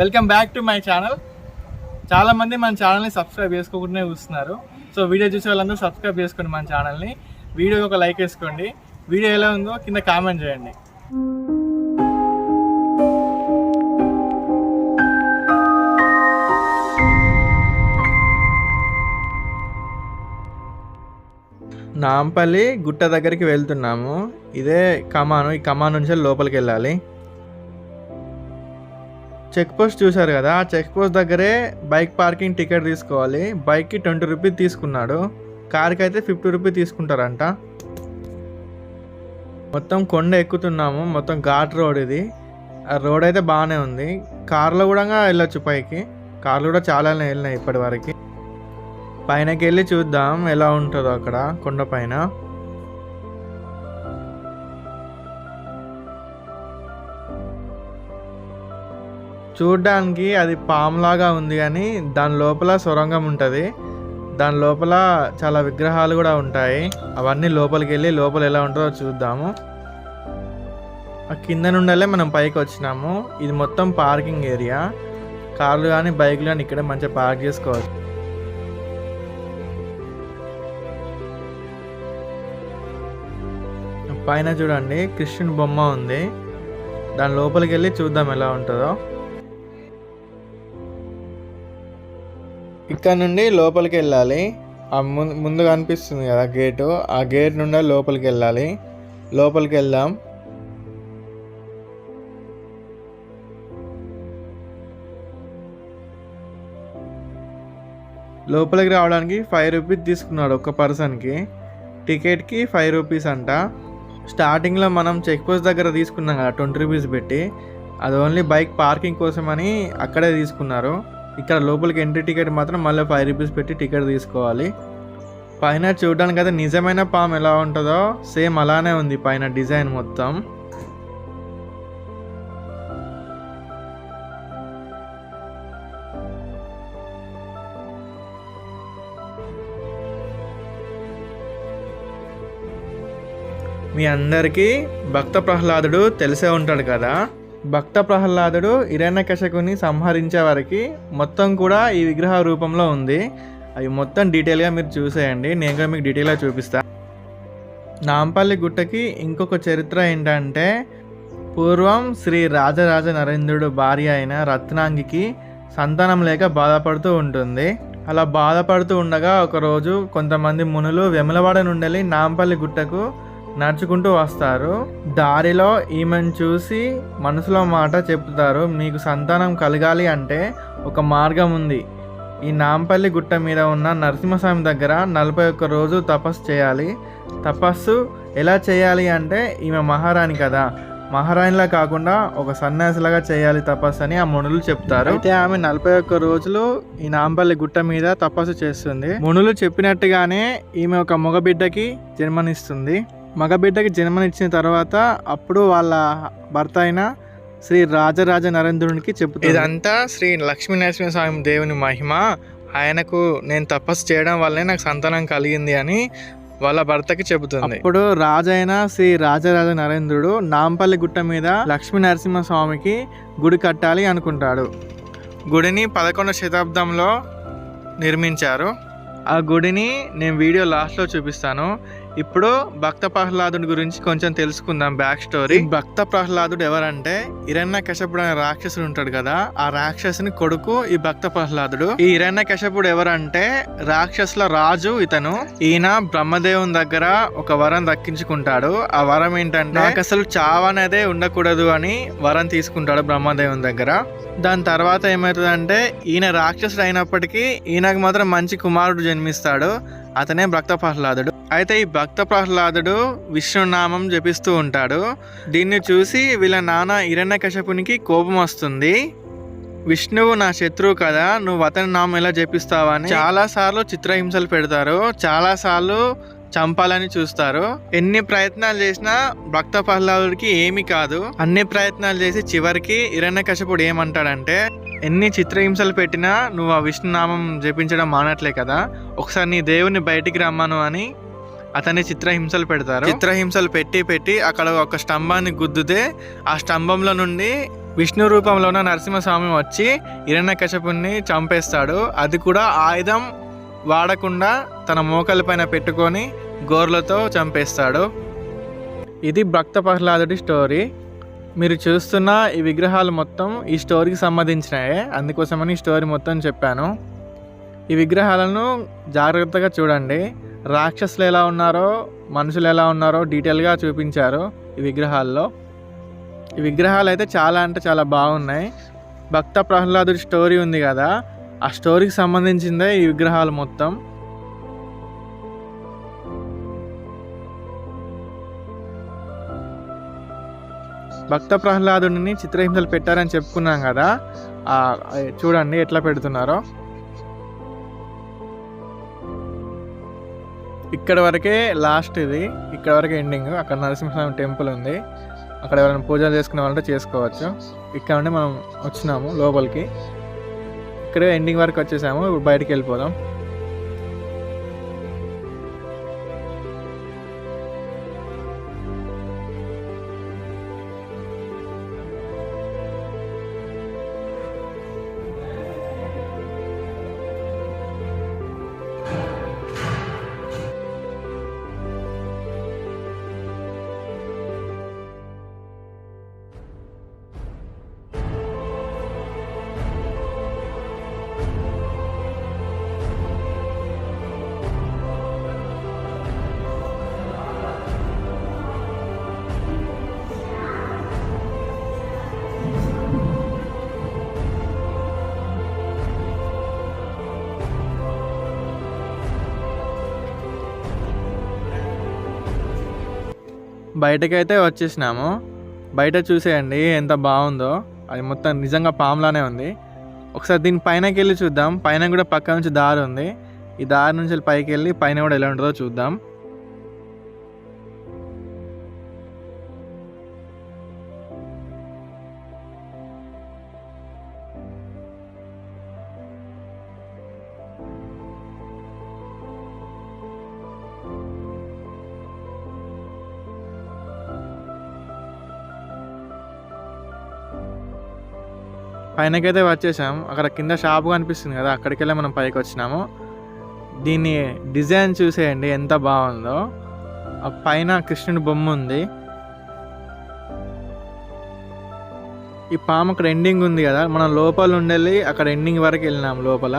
Welcome back to my channel. చాలామంది మన ఛానల్ని సబ్స్క్రైబ్ చేసుకోకుండానే చూస్తున్నారు. సో వీడియో చూసే వాళ్ళందరూ సబ్స్క్రైబ్ చేసుకోండి మన ఛానల్ని. వీడియోకి ఒక లైక్ వేసుకోండి. వీడియో ఎలా ఉందో కింద కామెంట్ చేయండి. నాంపల్లి గుట్ట దగ్గరికి వెళ్తున్నాము. ఇదే కమాను. ఈ కమాన్ నుంచి లోపలికి వెళ్ళాలి. చెక్ పోస్ట్ చూశారు కదా, ఆ చెక్ పోస్ట్ దగ్గరే బైక్ పార్కింగ్ టికెట్ తీసుకోవాలి. బైక్కి 20 రూపీస్ తీసుకున్నాడు, కార్కి అయితే 50 రూపీస్ తీసుకుంటారంట. మొత్తం కొండ ఎక్కుతున్నాము. మొత్తం ఘాట్ రోడ్ ఇది. ఆ రోడ్ అయితే బాగానే ఉంది. కార్లో కూడా వెళ్ళొచ్చు పైకి. కార్లు కూడా చాలా వెళ్ళినాయి ఇప్పటి వరకు. పైనకి వెళ్ళి చూద్దాం ఎలా ఉంటుందో అక్కడ కొండ పైన. చూడ్డానికి అది పాములాగా ఉంది, కానీ దాని లోపల సొరంగం ఉంటుంది. దాని లోపల చాలా విగ్రహాలు కూడా ఉంటాయి. అవన్నీ లోపలికి వెళ్ళి లోపల ఎలా ఉంటుందో చూద్దాము. ఆ కింద నుండలే మనం పైకి వచ్చినాము. ఇది మొత్తం పార్కింగ్ ఏరియా. కార్లు కానీ బైక్లు కానీ ఇక్కడే మంచిగా పార్క్ చేసుకోవచ్చు. పైన చూడండి కృష్ణుని బొమ్మ ఉంది. దాని లోపలికి వెళ్ళి చూద్దాం ఎలా ఉంటుందో. ఇక్కడ నుండి లోపలికి వెళ్ళాలి. ఆ ముందు కనిపిస్తుంది కదా గేటు, ఆ గేట్ నుండి లోపలికి వెళ్ళాలి. లోపలికి వెళ్దాం. లోపలికి రావడానికి 5 రూపీస్ తీసుకున్నాడు ఒక్క పర్సన్కి. టికెట్కి 5 రూపీస్ అంట. స్టార్టింగ్లో మనం చెక్ పోస్ట్ దగ్గర తీసుకున్నాం కదా 20 రూపీస్ పెట్టి, అది ఓన్లీ బైక్ పార్కింగ్ కోసమని అక్కడే తీసుకున్నారు. ఇక్కడ లోపలికి ఎంట్రీ టికెట్ మాత్రం మళ్ళీ 5 రూపీస్ పెట్టి టికెట్ తీసుకోవాలి. పైన చూడడానికి అయితే నిజమైన పాము ఎలా ఉంటుందో సేమ్ అలానే ఉంది పైన డిజైన్ మొత్తం. మీ అందరికీ భక్త ప్రహ్లాదుడు తెలిసే ఉంటాడు కదా. భక్త ప్రహ్లాదుడు హిరణ్యకశిపుని సంహరించే వరకు మొత్తం కూడా ఈ విగ్రహ రూపంలో ఉంది. అవి మొత్తం డీటెయిల్గా మీరు చూసేయండి. నేను కూడా మీకు డీటెయిల్గా చూపిస్తాను. నాంపల్లి గుట్టకి ఇంకొక చరిత్ర ఏంటంటే, పూర్వం శ్రీ రాజరాజ నరేంద్రుడు భార్య అయిన రత్నాంగికి సంతానం లేక బాధపడుతూ ఉంటుంది. అలా బాధపడుతూ ఉండగా ఒకరోజు కొంతమంది మునులు వెములవాడ నుండి నాంపల్లి గుట్టకు నడుచుకుంటూ వస్తారు. దారిలో ఈమెను చూసి మనసులో మాట చెప్తారు, మీకు సంతానం కలగాలి అంటే ఒక మార్గం ఉంది. ఈ నాంపల్లి గుట్ట మీద ఉన్న నరసింహస్వామి దగ్గర 41 రోజు తపస్సు చేయాలి. తపస్సు ఎలా చేయాలి అంటే, ఈమె మహారాణి కదా, మహారాణిలా కాకుండా ఒక సన్యాసిలాగా చేయాలి తపస్సు అని ఆ మునులు చెప్తారు. అయితే ఆమె 41 రోజులు ఈ నాంపల్లి గుట్ట మీద తపస్సు చేస్తుంది. మునులు చెప్పినట్టుగానే ఈమె ఒక మగబిడ్డకి జన్మనిస్తుంది. మగబిడ్డకి జన్మనిచ్చిన తర్వాత అప్పుడు వాళ్ళ భర్త అయిన శ్రీ రాజరాజ నరేంద్రునికి చెప్తుంది. ఇదంతా శ్రీ లక్ష్మీనరసింహస్వామి దేవుని మహిమ. ఆయనకు నేను తపస్సు చేయడం వల్లనే నాకు సంతానం కలిగింది అని వాళ్ళ భర్తకి చెబుతుంది. అప్పుడు రాజైన శ్రీ రాజరాజ నరేంద్రుడు నాంపల్లి గుట్ట మీద లక్ష్మీ నరసింహస్వామికి గుడి కట్టాలి అనుకుంటాడు. గుడిని 11వ శతాబ్దంలో నిర్మించారు. ఆ గుడిని నేను వీడియో లాస్ట్లో చూపిస్తాను. ఇప్పుడు భక్త ప్రహ్లాదుడి గురించి కొంచెం తెలుసుకుందాం, బ్యాక్ స్టోరీ. భక్త ప్రహ్లాదుడు ఎవరంటే, హిరణ్యకశిపుడు అనే రాక్షసుడు ఉంటాడు కదా, ఆ రాక్షసుని కొడుకు ఈ భక్త ప్రహ్లాదుడు. ఈ హిరణ్యకశిపుడు ఎవరంటే రాక్షసుల రాజు ఇతను. ఈయన బ్రహ్మదేవుని దగ్గర ఒక వరం దక్కించుకుంటాడు. ఆ వరం ఏంటంటే, నాకు అసలు చావనేదే ఉండకూడదు అని వరం తీసుకుంటాడు బ్రహ్మదేవుని దగ్గర. దాని తర్వాత ఏమవుతుందంటే, ఈయన రాక్షసుడు అయినప్పటికీ ఈయనకు మాత్రం మంచి కుమారుడు జన్మిస్తాడు. అతనే భక్త ప్రహ్లాదుడు. అయితే ఈ భక్త ప్రహ్లాదుడు విష్ణునామం జపిస్తూ ఉంటాడు. దీన్ని చూసి వీళ్ళ నాన్న హిరణ్యకశిపునికి కోపం వస్తుంది. విష్ణువు నా శత్రువు కదా, నువ్వు అతని నామం ఎలా జపిస్తావని చాలా సార్లు చిత్రహింసలు పెడతారు. చాలా సార్లు చంపాలని చూస్తారు. ఎన్ని ప్రయత్నాలు చేసినా భక్త ప్రహ్లాదుడికి ఏమీ కాదు. అన్ని ప్రయత్నాలు చేసి చివరికి హిరణ్యకశిపుడు ఏమంటాడంటే, ఎన్ని చిత్రహింసలు పెట్టినా నువ్వు ఆ విష్ణునామం జపించడం మానట్లే కదా, ఒకసారి నీ దేవుని బయటికి రమ్మను అని అతన్ని చిత్రహింసలు పెడతారు. చిత్రహింసలు పెట్టి అక్కడ ఒక స్తంభాన్ని గుద్దుతే ఆ స్తంభంలో నుండి విష్ణు రూపంలో ఉన్న నరసింహస్వామి వచ్చి హిరణ్యకశిపుని చంపేస్తాడు. అది కూడా ఆయుధం వాడకుండా తన మోకాల పైన పెట్టుకొని గోర్లతో చంపేస్తాడు. ఇది భక్త ప్రహ్లాదుడి స్టోరీ. మీరు చూస్తున్న ఈ విగ్రహాలు మొత్తం ఈ స్టోరీకి సంబంధించినవే, అందుకోసమని ఈ స్టోరీ మొత్తం చెప్పాను. ఈ విగ్రహాలను జాగ్రత్తగా చూడండి. రాక్షసులు ఎలా ఉన్నారో మనుషులు ఎలా ఉన్నారో డీటెయిల్గా చూపించారు ఈ విగ్రహాల్లో. ఈ విగ్రహాలు అయితే చాలా అంటే చాలా బాగున్నాయి. భక్త ప్రహ్లాదుడి స్టోరీ ఉంది కదా, ఆ స్టోరీకి సంబంధించిందే ఈ విగ్రహాలు మొత్తం. భక్త ప్రహ్లాదుడిని చిత్రహింసలు పెట్టారని చెప్పుకున్నాం కదా, చూడండి ఎట్లా పెడుతున్నారో. ఇక్కడ వరకే లాస్ట్, ఇది ఇక్కడ వరకే ఎండింగ్. అక్కడ నరసింహస్వామి టెంపుల్ ఉంది, అక్కడ ఎవరైనా పూజలు చేసుకునే వాళ్ళంటే చేసుకోవచ్చు. ఇక్కడ నుండి మనం వచ్చినాము లోపలికి, ఇక్కడే ఎండింగ్ వరకు వచ్చేసాము. ఇప్పుడు బయటికి వెళ్ళిపోదాం. బయటకైతే వచ్చేసినాము. బయట చూసేయండి ఎంత బాగుందో, అది మొత్తం నిజంగా పాములానే ఉంది. ఒకసారి దీని పైనకి వెళ్ళి చూద్దాం. పైన కూడా పక్క నుంచి దారి ఉంది, ఈ దారి నుంచి పైకి వెళ్ళి పైన కూడా ఎలా ఉంటుందో చూద్దాం. పైనకైతే వచ్చేసాం. అక్కడ కింద షాప్ కనిపిస్తుంది కదా, అక్కడికి వెళ్ళి మనం పైకి వచ్చినాము. దీన్ని డిజైన్ చూసేయండి ఎంత బాగుందో. ఆ పైన కృష్ణుడి బొమ్మ ఉంది. ఈ పాము అక్కడ ఎండింగ్ ఉంది కదా, మనం లోపల ఉండేది అక్కడ ఎండింగ్ వరకు వెళ్ళినాం లోపల.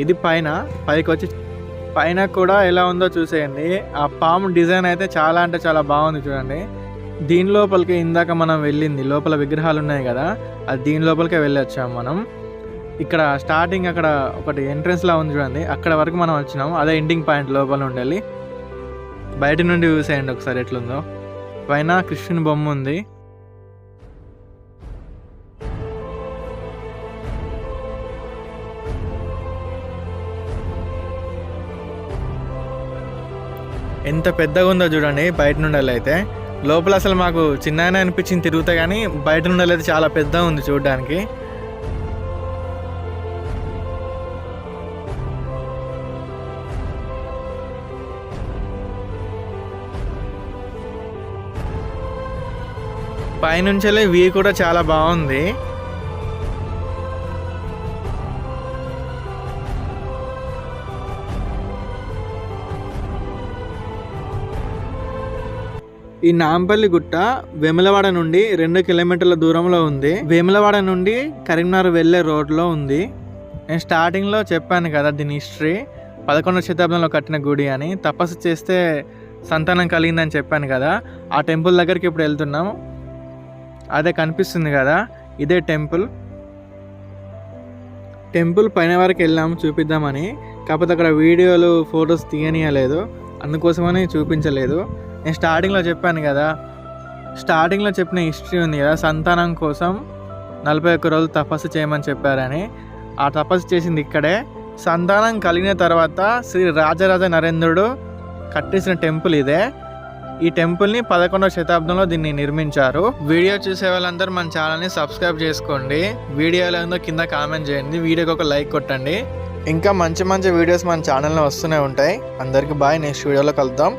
ఇది పైన, పైకి వచ్చి పైన కూడా ఎలా ఉందో చూసేయండి. ఆ పాము డిజైన్ అయితే చాలా అంటే చాలా బాగుంది చూడండి. దీని లోపలికి ఇందాక మనం వెళ్ళింది, లోపల విగ్రహాలు ఉన్నాయి కదా, అది దీని లోపలికే వెళ్ళొచ్చాము మనం. ఇక్కడ స్టార్టింగ్ అక్కడ ఒకటి ఎంట్రన్స్ లా ఉంది చూడండి, అక్కడ వరకు మనం వచ్చినాము. అదే ఎండింగ్ పాయింట్ లోపల ఉండాలి. బయట నుండి చూసేయండి ఒకసారి ఎట్లుందో. పైన కృష్ణుని బొమ్మ ఉంది. ఎంత పెద్దగా ఉందో చూడండి బయట నుండి అయితే. లోపల అసలు మాకు చిన్నగానే అనిపించింది తిరుగుతా, కానీ బయట నుండి అయితే చాలా పెద్దగా ఉంది చూడడానికి. పైనుంచి వ్యూ కూడా చాలా బాగుంది. ఈ నాంపల్లి గుట్ట వేములవాడ నుండి 2 కిలోమీటర్ల దూరంలో ఉంది. వేములవాడ నుండి కరీంనగర్ వెళ్ళే రోడ్లో ఉంది. నేను స్టార్టింగ్లో చెప్పాను కదా దీని హిస్టరీ, 11వ శతాబ్దంలో కట్టిన గుడి అని. తపస్సు చేస్తే సంతానం కలిగిందని చెప్పాను కదా, ఆ టెంపుల్ దగ్గరికి ఇప్పుడు వెళ్తున్నాం. అదే కనిపిస్తుంది కదా, ఇదే టెంపుల్. టెంపుల్ పైన వరకు వెళ్ళాము చూపిద్దామని, కాకపోతే అక్కడ వీడియోలు ఫొటోస్ తీయనీయలేదు, అందుకోసమని చూపించలేదు. నేను స్టార్టింగ్లో చెప్పాను కదా, స్టార్టింగ్లో చెప్పిన హిస్టరీ ఉంది కదా, సంతానం కోసం 41 రోజులు తపస్సు చేయమని చెప్పారని. ఆ తపస్సు చేసింది ఇక్కడే. సంతానం కలిగిన తర్వాత శ్రీ రాజరాజ నరేంద్రుడు కట్టేసిన టెంపుల్ ఇదే. ఈ టెంపుల్ని 11వ శతాబ్దంలో దీన్ని నిర్మించారు. వీడియో చూసే వాళ్ళందరూ మన ఛానల్ని సబ్స్క్రైబ్ చేసుకోండి. వీడియో ఎలా ఉందో కింద కామెంట్ చేయండి, వీడియోకి ఒక లైక్ కొట్టండి. ఇంకా మంచి మంచి వీడియోస్ మన ఛానల్లో వస్తూనే ఉంటాయి. అందరికీ బాయ్, నెక్స్ట్ వీడియోలో కలుద్దాం.